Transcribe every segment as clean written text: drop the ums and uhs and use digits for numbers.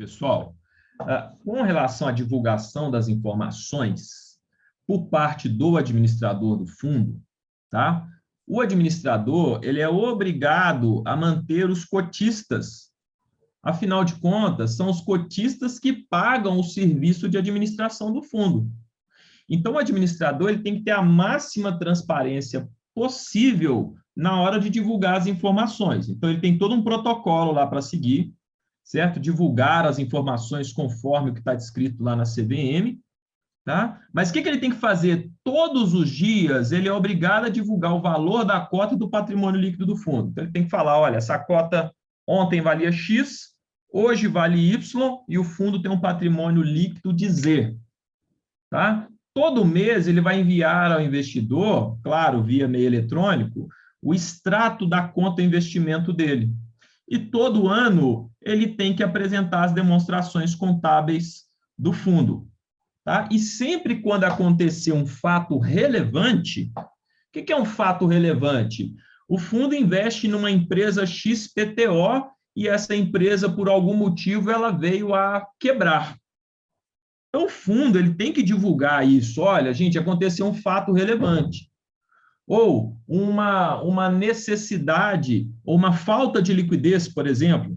pessoal. Com relação à divulgação das informações por parte do administrador do fundo, tá? O administrador, ele é obrigado a manter os cotistas. Afinal de contas, são os cotistas que pagam o serviço de administração do fundo. Então, o administrador ele tem que ter a máxima transparência possível na hora de divulgar as informações. Então, ele tem todo um protocolo lá para seguir, certo? Divulgar as informações conforme o que está descrito lá na CVM, tá? Mas o que ele tem que fazer? Todos os dias, ele é obrigado a divulgar o valor da cota do patrimônio líquido do fundo. Então, ele tem que falar, olha, essa cota ontem valia X, hoje vale Y, e o fundo tem um patrimônio líquido de Z, tá? Todo mês ele vai enviar ao investidor, claro, via meio eletrônico, o extrato da conta investimento dele. E todo ano ele tem que apresentar as demonstrações contábeis do fundo. Tá? E sempre quando acontecer um fato relevante, o que é um fato relevante? O fundo investe numa empresa XPTO e essa empresa, por algum motivo, ela veio a quebrar. Então, o fundo ele tem que divulgar isso. Olha, gente, aconteceu um fato relevante. Ou uma necessidade, ou uma falta de liquidez, por exemplo.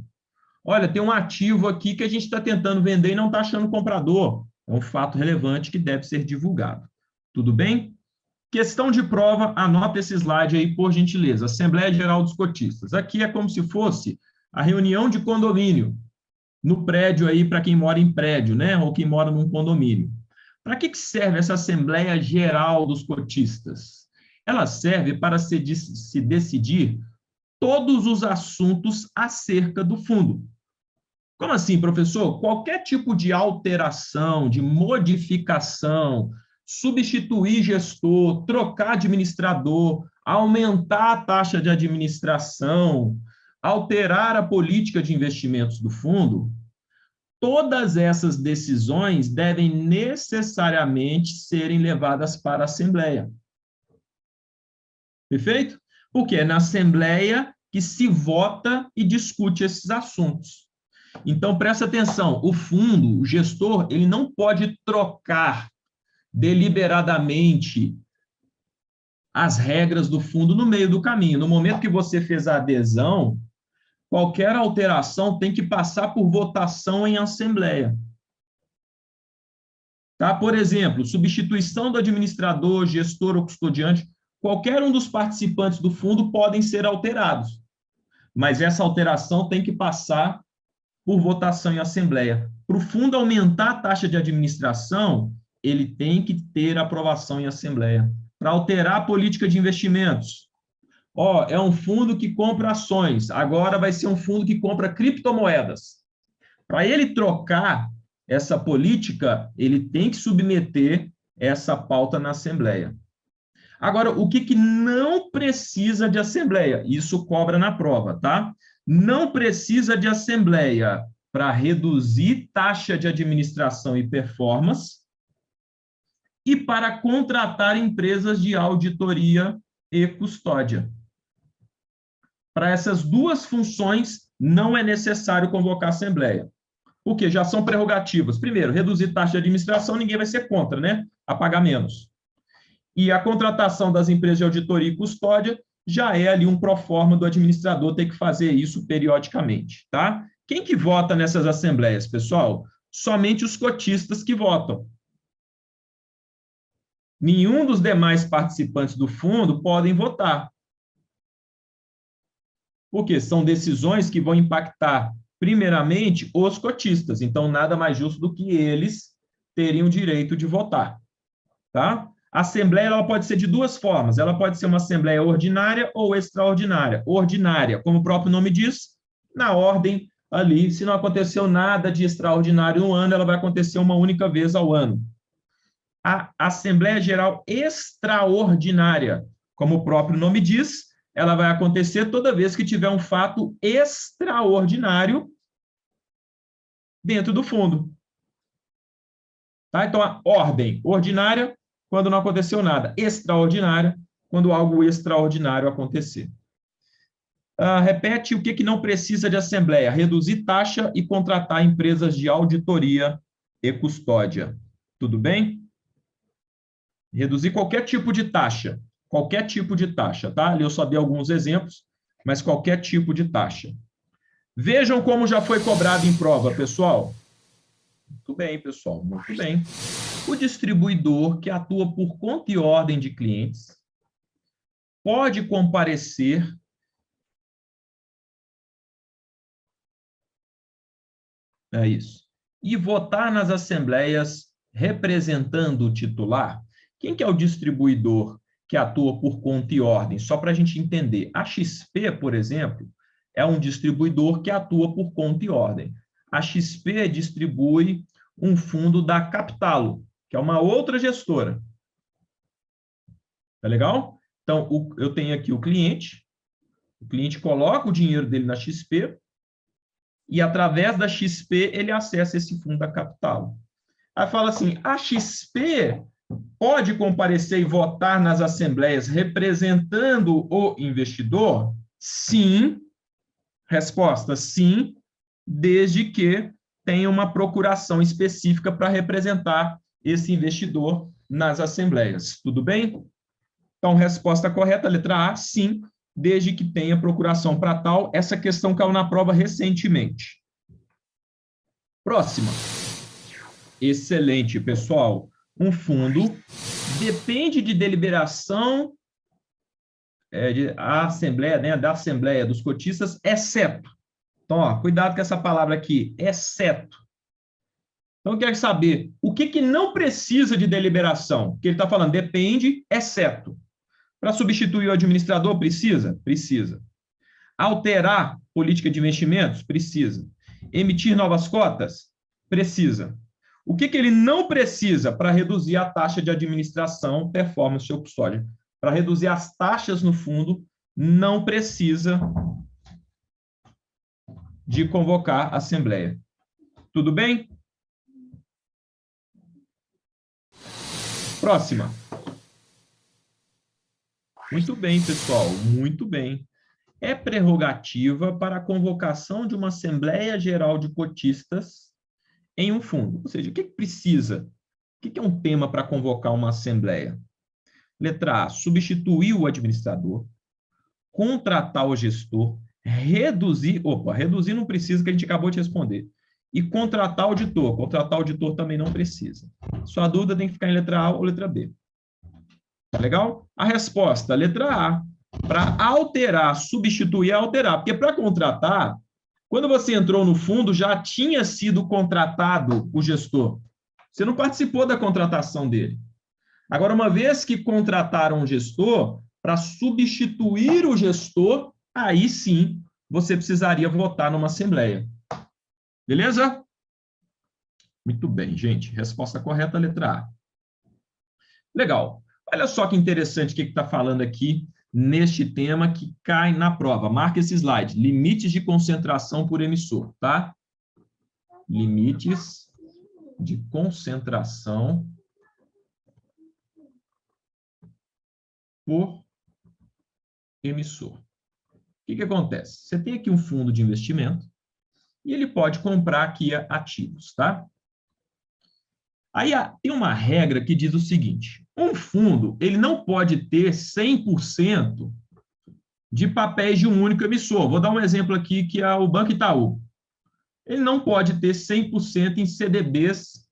Olha, tem um ativo aqui que a gente está tentando vender e não está achando comprador. É um fato relevante que deve ser divulgado. Tudo bem? Questão de prova, anota esse slide aí, por gentileza. Assembleia Geral dos Cotistas. Aqui é como se fosse a reunião de condomínio no prédio aí, para quem mora em prédio, né? Ou quem mora num condomínio. Para que serve essa Assembleia Geral dos Cotistas? Ela serve para se decidir todos os assuntos acerca do fundo. Como assim, professor? Qualquer tipo de alteração, de modificação, substituir gestor, trocar administrador, aumentar a taxa de administração, alterar a política de investimentos do fundo, todas essas decisões devem necessariamente serem levadas para a Assembleia. Perfeito? Porque é na Assembleia que se vota e discute esses assuntos. Então, presta atenção, o fundo, o gestor, ele não pode trocar deliberadamente as regras do fundo no meio do caminho. No momento que você fez a adesão, qualquer alteração tem que passar por votação em assembleia. Tá? Por exemplo, substituição do administrador, gestor ou custodiante, qualquer um dos participantes do fundo podem ser alterados, mas essa alteração tem que passar por votação em assembleia. Para o fundo aumentar a taxa de administração, ele tem que ter aprovação em assembleia. Para alterar a política de investimentos, é um fundo que compra ações, agora vai ser um fundo que compra criptomoedas. Para ele trocar essa política, ele tem que submeter essa pauta na assembleia. Agora, o que não precisa de assembleia? Isso cobra na prova, tá? Não precisa de assembleia para reduzir taxa de administração e performance e para contratar empresas de auditoria e custódia. Para essas duas funções, não é necessário convocar assembleia, porque já são prerrogativas. Primeiro, reduzir taxa de administração, ninguém vai ser contra, né? A pagar menos. E a contratação das empresas de auditoria e custódia já é ali um proforma do administrador ter que fazer isso periodicamente, tá? Quem que vota nessas assembleias, pessoal? Somente os cotistas que votam. Nenhum dos demais participantes do fundo podem votar. Porque são decisões que vão impactar, primeiramente, os cotistas. Então, nada mais justo do que eles terem o direito de votar, tá? A assembleia ela pode ser de duas formas. Ela pode ser uma assembleia ordinária ou extraordinária. Ordinária, como o próprio nome diz, na ordem ali, se não aconteceu nada de extraordinário no ano, ela vai acontecer uma única vez ao ano. A Assembleia Geral Extraordinária, como o próprio nome diz, ela vai acontecer toda vez que tiver um fato extraordinário dentro do fundo. Tá? Então, a ordem ordinária, quando não aconteceu nada. Extraordinária, quando algo extraordinário acontecer. Repete o que não precisa de assembleia. Reduzir taxa e contratar empresas de auditoria e custódia. Tudo bem? Reduzir qualquer tipo de taxa. Qualquer tipo de taxa, tá? Ali eu só dei alguns exemplos, mas qualquer tipo de taxa. Vejam como já foi cobrado em prova, pessoal. Muito bem, pessoal, muito bem. O distribuidor que atua por conta e ordem de clientes pode comparecer e votar nas assembleias representando o titular. Quem que é o distribuidor que atua por conta e ordem? Só para a gente entender. A XP, por exemplo, é um distribuidor que atua por conta e ordem. A XP distribui um fundo da Capitalo, que é uma outra gestora. Tá legal? Então, eu tenho aqui o cliente coloca o dinheiro dele na XP e, através da XP, ele acessa esse fundo da Capitalo. Aí fala assim, a XP pode comparecer e votar nas assembleias representando o investidor? Sim. Resposta, sim, desde que tenha uma procuração específica para representar esse investidor nas assembleias. Tudo bem? Então, resposta correta, letra A, sim, desde que tenha procuração para tal. Essa questão caiu na prova recentemente. Próxima. Excelente, pessoal. Um fundo depende de deliberação a assembleia, né, da assembleia dos cotistas, exceto. Então, ó, cuidado com essa palavra aqui, exceto. Então, eu quero saber o que não precisa de deliberação. Que ele está falando, depende, exceto. Para substituir o administrador, precisa? Precisa. Alterar política de investimentos? Precisa. Emitir novas cotas? Precisa. O que ele não precisa para reduzir a taxa de administração, performance ou custódia? Para reduzir as taxas no fundo, não precisa de convocar a assembleia. Tudo bem? Próxima. Muito bem, pessoal, muito bem. É prerrogativa para a convocação de uma Assembleia Geral de Cotistas em um fundo. Ou seja, o que precisa? O que é um tema para convocar uma Assembleia? Letra A, substituir o administrador, contratar o gestor, reduzir não precisa, que a gente acabou de responder. E contratar o auditor. Contratar o auditor também não precisa. Sua dúvida tem que ficar em letra A ou letra B. Tá legal? A resposta, letra A. Para alterar, substituir é alterar. Porque para contratar, quando você entrou no fundo, já tinha sido contratado o gestor. Você não participou da contratação dele. Agora, uma vez que contrataram o gestor, para substituir o gestor, aí sim você precisaria votar numa assembleia. Beleza? Muito bem, gente. Resposta correta, letra A. Legal. Olha só que interessante o que está falando aqui neste tema que cai na prova. Marca esse slide. Limites de concentração por emissor, tá? Limites de concentração por emissor. O que acontece? Você tem aqui um fundo de investimento e ele pode comprar aqui ativos, tá? Aí tem uma regra que diz o seguinte, um fundo, ele não pode ter 100% de papéis de um único emissor. Vou dar um exemplo aqui, que é o Banco Itaú. Ele não pode ter 100% em CDBs,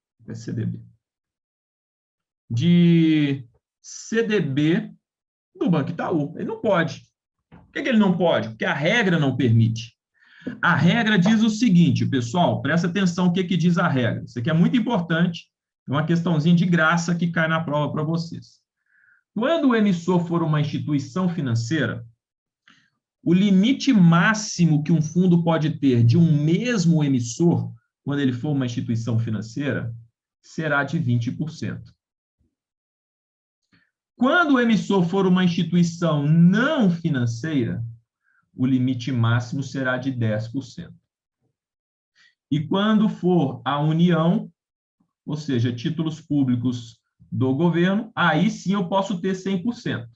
de CDB do Banco Itaú. Ele não pode. Por que ele não pode? Porque a regra não permite. A regra diz o seguinte, pessoal, presta atenção o que diz a regra. Isso aqui é muito importante, é uma questãozinha de graça que cai na prova para vocês. Quando o emissor for uma instituição financeira, o limite máximo que um fundo pode ter de um mesmo emissor, quando ele for uma instituição financeira, será de 20%. Quando o emissor for uma instituição não financeira, o limite máximo será de 10%. E quando for a União, ou seja, títulos públicos do governo, aí sim eu posso ter 100%.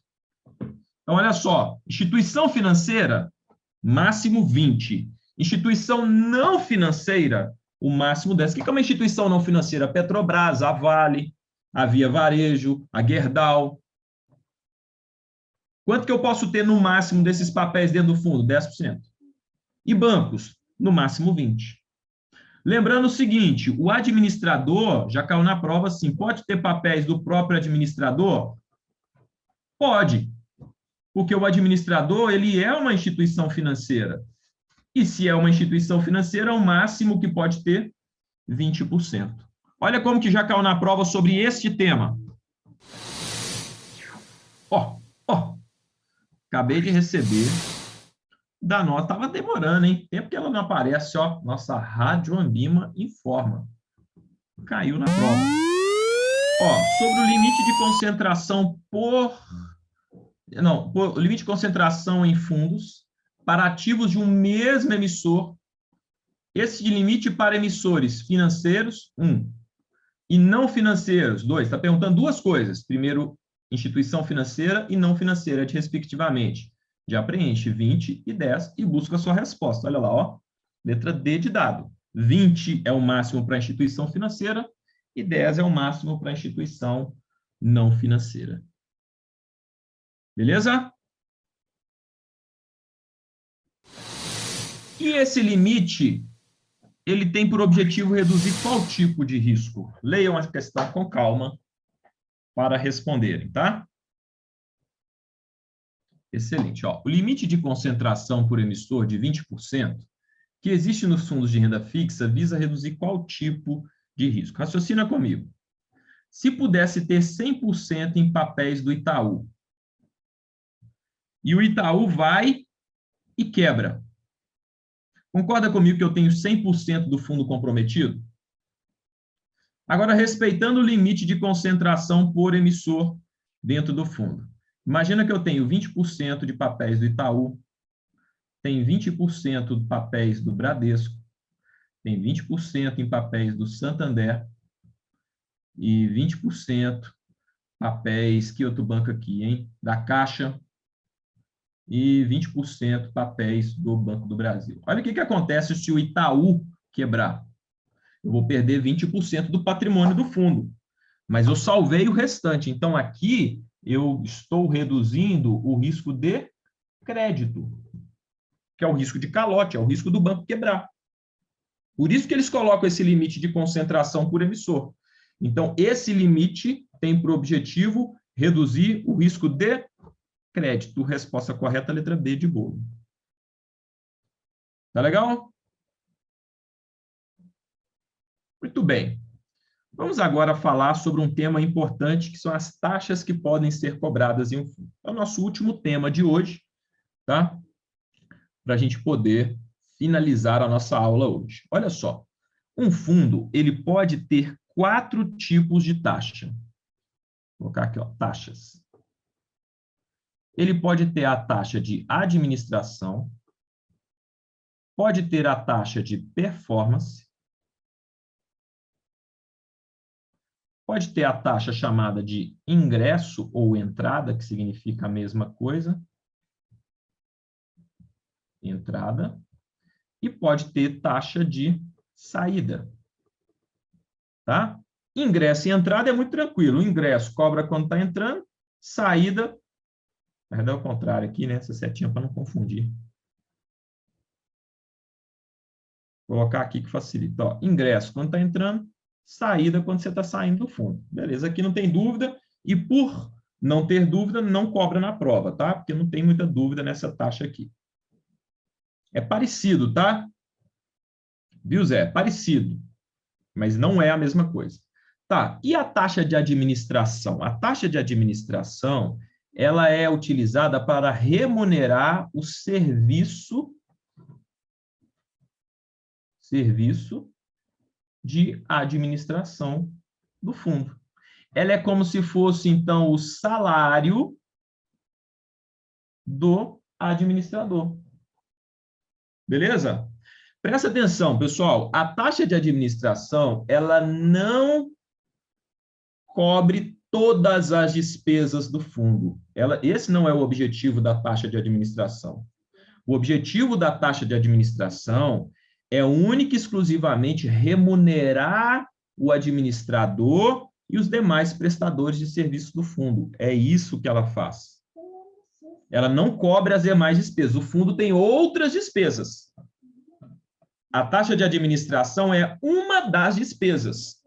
Então, olha só, instituição financeira, máximo 20. Instituição não financeira, o máximo 10. O que é uma instituição não financeira? A Petrobras, a Vale, a Via Varejo, a Gerdau. Quanto que eu posso ter no máximo desses papéis dentro do fundo? 10%. E bancos? No máximo 20%. Lembrando o seguinte, o administrador, já caiu na prova assim, pode ter papéis do próprio administrador? Pode, porque o administrador, ele é uma instituição financeira. E se é uma instituição financeira, o máximo que pode ter, 20%. Olha como que já caiu na prova sobre este tema. Acabei de receber da nota, estava demorando, hein? Tempo que ela não aparece, ó. Nossa Rádio Ambima informa. Caiu na prova. Sobre o limite de concentração o limite de concentração em fundos para ativos de um mesmo emissor. Esse limite para emissores financeiros, 1, e não financeiros, 2. Está perguntando duas coisas. Primeiro, instituição financeira e não financeira, respectivamente. Já preenche 20 e 10 e busca a sua resposta. Olha lá, ó. Letra D de dado. 20 é o máximo para a instituição financeira e 10 é o máximo para a instituição não financeira. Beleza? E esse limite, ele tem por objetivo reduzir qual tipo de risco? Leiam a questão com calma para responderem, tá? Excelente. O limite de concentração por emissor de 20% que existe nos fundos de renda fixa visa reduzir qual tipo de risco? Raciocina comigo. Se pudesse ter 100% em papéis do Itaú, e o Itaú vai e quebra, concorda comigo que eu tenho 100% do fundo comprometido? Agora, respeitando o limite de concentração por emissor dentro do fundo. Imagina que eu tenho 20% de papéis do Itaú, tem 20% de papéis do Bradesco, tem 20% em papéis do Santander e 20% papéis, que outro banco aqui, hein? Da Caixa e 20% papéis do Banco do Brasil. Olha o que acontece se o Itaú quebrar. Eu vou perder 20% do patrimônio do fundo, mas eu salvei o restante. Então, aqui, eu estou reduzindo o risco de crédito, que é o risco de calote, é o risco do banco quebrar. Por isso que eles colocam esse limite de concentração por emissor. Então, esse limite tem por objetivo reduzir o risco de crédito. Resposta correta, letra B de bolo. Tá legal? Muito bem. Vamos agora falar sobre um tema importante, que são as taxas que podem ser cobradas em um fundo. É o nosso último tema de hoje, tá? Para a gente poder finalizar a nossa aula hoje. Olha só, um fundo, ele pode ter 4 tipos de taxa. Vou colocar aqui, ó, taxas. Ele pode ter a taxa de administração, pode ter a taxa de performance, pode ter a taxa chamada de ingresso ou entrada, que significa a mesma coisa, entrada, e pode ter taxa de saída, tá? Ingresso e entrada é muito tranquilo. O ingresso cobra quando está entrando, saída, na verdade é o contrário aqui, né? Essa setinha para não confundir. Vou colocar aqui que facilita. Ó, ingresso quando está entrando, saída quando você está saindo do fundo. Beleza, aqui não tem dúvida, e por não ter dúvida, não cobra na prova, tá? Porque não tem muita dúvida nessa taxa aqui. É parecido, tá? Viu, Zé? Parecido, mas não é a mesma coisa. Tá, e a taxa de administração? A taxa de administração, ela é utilizada para remunerar o serviço de administração do fundo. Ela é como se fosse, então, o salário do administrador. Beleza? Presta atenção, pessoal. A taxa de administração, ela não cobre todas as despesas do fundo. Esse não é o objetivo da taxa de administração. O objetivo da taxa de administração é única e exclusivamente remunerar o administrador e os demais prestadores de serviço do fundo. É isso que ela faz. Ela não cobre as demais despesas. O fundo tem outras despesas. A taxa de administração é uma das despesas.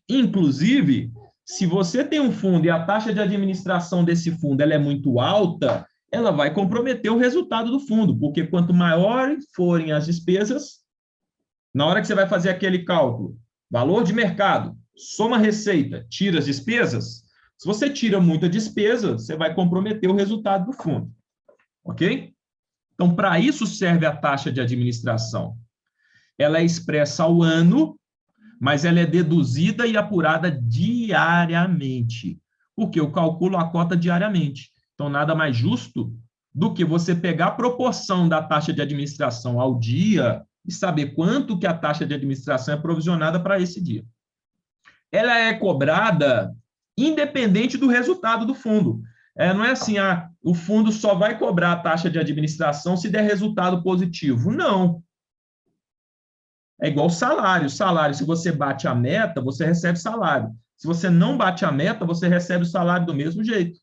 Inclusive, se você tem um fundo e a taxa de administração desse fundo ela é muito alta, ela vai comprometer o resultado do fundo, porque quanto maiores forem as despesas, na hora que você vai fazer aquele cálculo, valor de mercado, soma receita, tira as despesas, se você tira muita despesa, você vai comprometer o resultado do fundo. Ok? Então, para isso serve a taxa de administração. Ela é expressa ao ano, mas ela é deduzida e apurada diariamente, porque eu calculo a cota diariamente. Então, nada mais justo do que você pegar a proporção da taxa de administração ao dia e saber quanto que a taxa de administração é provisionada para esse dia. Ela é cobrada independente do resultado do fundo. Não é assim, o fundo só vai cobrar a taxa de administração se der resultado positivo. Não. É igual salário. Salário, se você bate a meta, você recebe salário. Se você não bate a meta, você recebe o salário do mesmo jeito.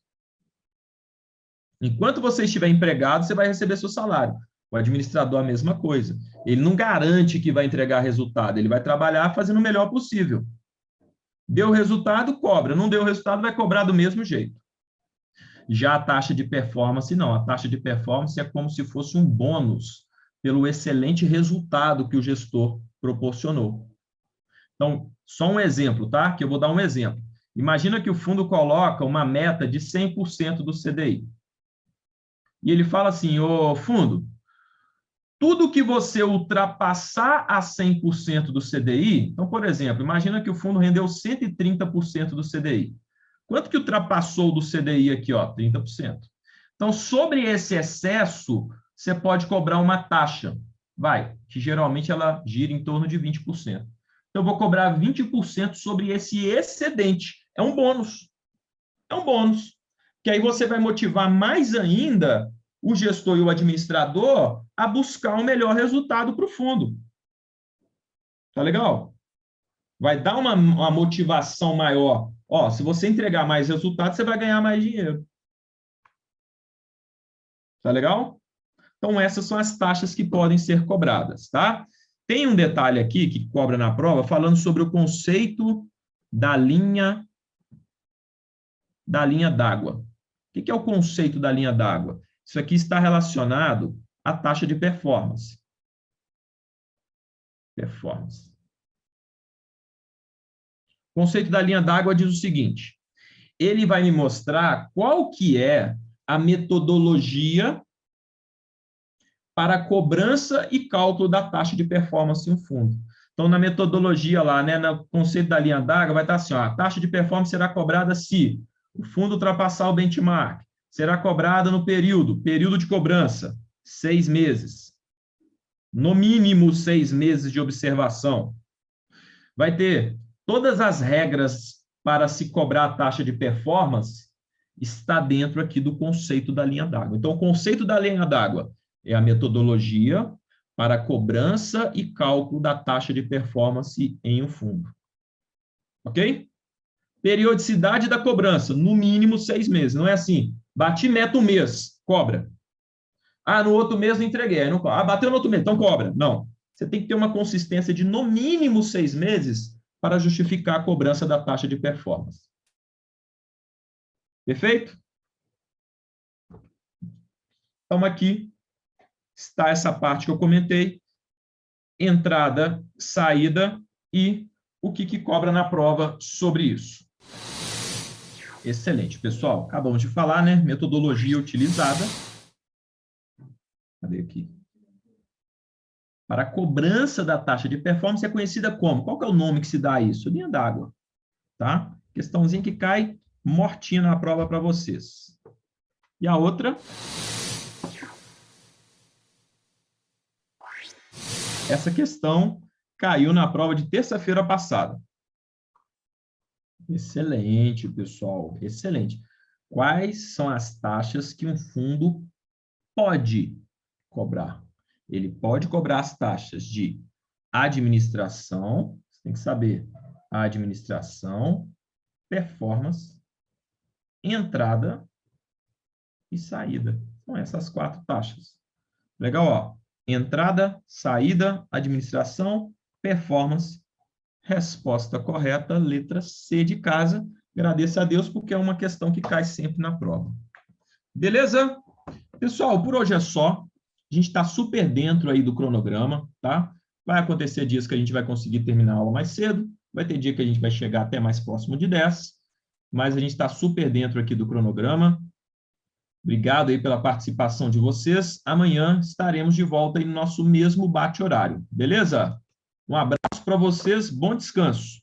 Enquanto você estiver empregado, você vai receber seu salário. O administrador, a mesma coisa. Ele não garante que vai entregar resultado, ele vai trabalhar fazendo o melhor possível. Deu resultado, cobra. Não deu resultado, vai cobrar do mesmo jeito. Já a taxa de performance, não. A taxa de performance é como se fosse um bônus pelo excelente resultado que o gestor proporcionou. Então, só um exemplo, tá? Que eu vou dar um exemplo. Imagina que o fundo coloca uma meta de 100% do CDI. E ele fala assim, ô fundo, tudo que você ultrapassar a 100% do CDI, então, por exemplo, imagina que o fundo rendeu 130% do CDI. Quanto que ultrapassou do CDI aqui, ó? 30%. Então, sobre esse excesso, você pode cobrar uma taxa, que geralmente ela gira em torno de 20%. Então, eu vou cobrar 20% sobre esse excedente. É um bônus. É um bônus. Que aí você vai motivar mais ainda o gestor e o administrador a buscar um melhor resultado para o fundo. Tá legal? Vai dar uma motivação maior. Ó, se você entregar mais resultado, você vai ganhar mais dinheiro. Tá legal? Então, essas são as taxas que podem ser cobradas, tá? Tem um detalhe aqui que cobra na prova, falando sobre o conceito da linha d'água. O que é o conceito da linha d'água? Isso aqui está relacionado à taxa de performance. O conceito da linha d'água diz o seguinte: ele vai me mostrar qual que é a metodologia para a cobrança e cálculo da taxa de performance em um fundo. Então, na metodologia lá, né, no conceito da linha d'água, vai estar assim, ó, a taxa de performance será cobrada se o fundo ultrapassar o benchmark, será cobrada no período de cobrança, 6 meses. No mínimo 6 meses de observação. Vai ter todas as regras para se cobrar a taxa de performance está dentro aqui do conceito da linha d'água. Então, o conceito da linha d'água é a metodologia para a cobrança e cálculo da taxa de performance em um fundo. Ok? Periodicidade da cobrança, no mínimo 6 meses. Não é assim, bati meta um mês, cobra. No outro mês não entreguei. Não cobra. Bateu no outro mês, então cobra. Não. Você tem que ter uma consistência de no mínimo 6 meses para justificar a cobrança da taxa de performance. Perfeito? Então, aqui está essa parte que eu comentei, entrada, saída e o que cobra na prova sobre isso. Excelente, pessoal. Acabamos de falar, né? Metodologia utilizada. Cadê aqui? Para a cobrança da taxa de performance é conhecida como? Qual que é o nome que se dá a isso? Linha d'água, tá? Questãozinha que cai mortinha na prova para vocês. E a outra? Essa questão caiu na prova de terça-feira passada. Excelente, pessoal, excelente. Quais são as taxas que um fundo pode cobrar? Ele pode cobrar as taxas de administração, você tem que saber, administração, performance, entrada e saída. São essas 4 taxas. Legal, ó. Entrada, saída, administração, performance, resposta correta, letra C de casa. Agradeço a Deus porque é uma questão que cai sempre na prova. Beleza? Pessoal, por hoje é só. A gente está super dentro aí do cronograma, tá? Vai acontecer dias que a gente vai conseguir terminar a aula mais cedo, vai ter dia que a gente vai chegar até mais próximo de 10, mas a gente está super dentro aqui do cronograma. Obrigado aí pela participação de vocês. Amanhã estaremos de volta aí no nosso mesmo bate-horário, beleza? Um abraço para vocês, bom descanso.